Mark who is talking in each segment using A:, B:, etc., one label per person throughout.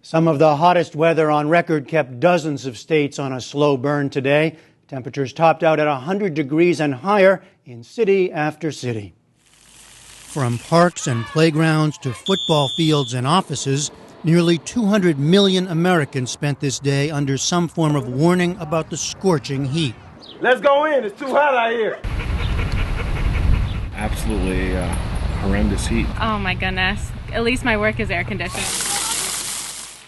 A: Some of the hottest weather on record kept dozens of states on a slow burn today. Temperatures topped out at 100 degrees and higher in city after city. From parks and playgrounds to football fields and offices, nearly 200 million Americans spent this day under some form of warning about the scorching heat.
B: Let's go in. It's too hot out here.
C: Absolutely horrendous heat.
D: Oh my goodness. At least my work is air conditioned.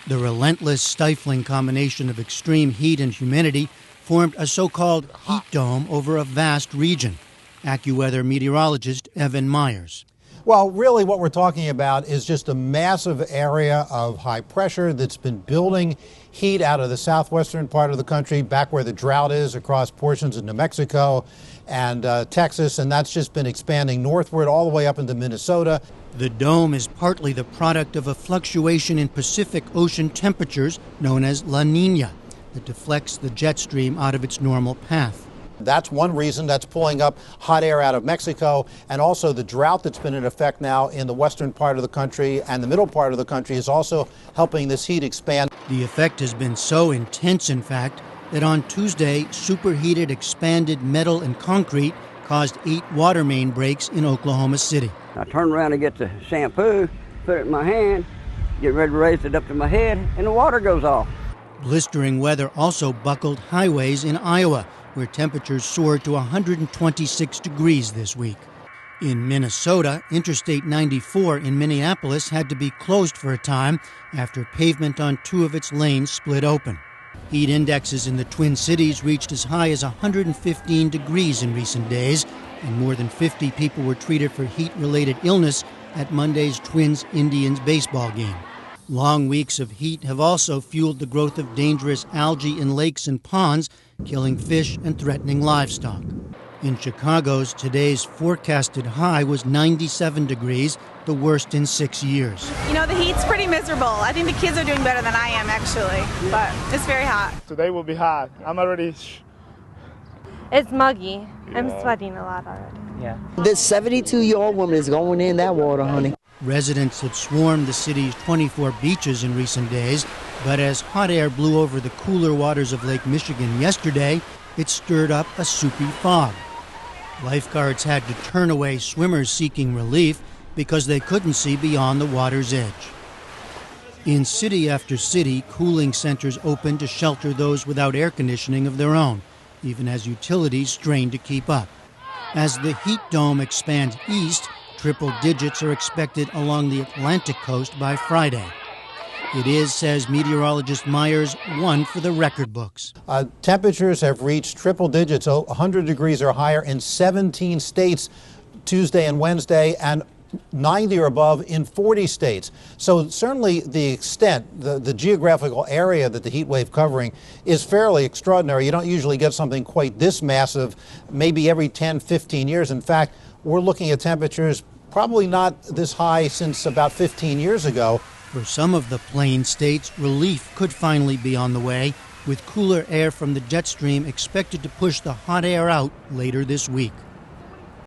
A: The relentless, stifling combination of extreme heat and humidity formed a so-called heat dome over a vast region. AccuWeather meteorologist Evan Myers.
E: Well, really what we're talking about is just a massive area of high pressure that's been building heat out of the southwestern part of the country, back where the drought is, across portions of New Mexico and Texas, and that's just been expanding northward all the way up into Minnesota.
A: The dome is partly the product of a fluctuation in Pacific Ocean temperatures known as La Niña that deflects the jet stream out of its normal path.
E: That's one reason that's pulling up hot air out of Mexico, and also the drought that's been in effect now in the western part of the country and the middle part of the country is also helping this heat expand.
A: The effect has been so intense, in fact, that on Tuesday, superheated expanded metal and concrete caused 8 water main breaks in Oklahoma City.
F: I turn around and get the shampoo, put it in my hand, get ready to raise it up to my head, and the water goes off.
A: Blistering weather also buckled highways in Iowa, where temperatures soared to 126 degrees this week. In Minnesota, Interstate 94 in Minneapolis had to be closed for a time after pavement on 2 of its lanes split open. Heat indexes in the Twin Cities reached as high as 115 degrees in recent days, and more than 50 people were treated for heat-related illness at Monday's Twins-Indians baseball game. Long weeks of heat have also fueled the growth of dangerous algae in lakes and ponds, killing fish and threatening livestock. In Chicago's today's forecasted high was 97 degrees, the worst in 6 years.
G: You know, the heat's pretty miserable. I think the kids are doing better than I am, actually, but it's very hot.
B: Today will be hot. I'm already...
H: It's muggy. I'm sweating a lot already.
I: Yeah. This 72-year-old woman is going in that water, honey.
A: Residents had swarmed the city's 24 beaches in recent days, but as hot air blew over the cooler waters of Lake Michigan yesterday, it stirred up a soupy fog. Lifeguards had to turn away swimmers seeking relief because they couldn't see beyond the water's edge. In city after city, cooling centers opened to shelter those without air conditioning of their own, even as utilities strained to keep up. As the heat dome expands east, triple digits are expected along the Atlantic coast by Friday. It is, says meteorologist Myers, one for the record books.
E: Temperatures have reached triple digits, 100 degrees or higher in 17 states Tuesday and Wednesday, and 90 or above in 40 states. So certainly the extent, the geographical area that the heat wave covering is fairly extraordinary. You don't usually get something quite this massive, maybe every 10, 15 years. In fact, we're looking at temperatures probably not this high since about 15 years ago.
A: For some of the plain states, relief could finally be on the way, with cooler air from the jet stream expected to push the hot air out later this week.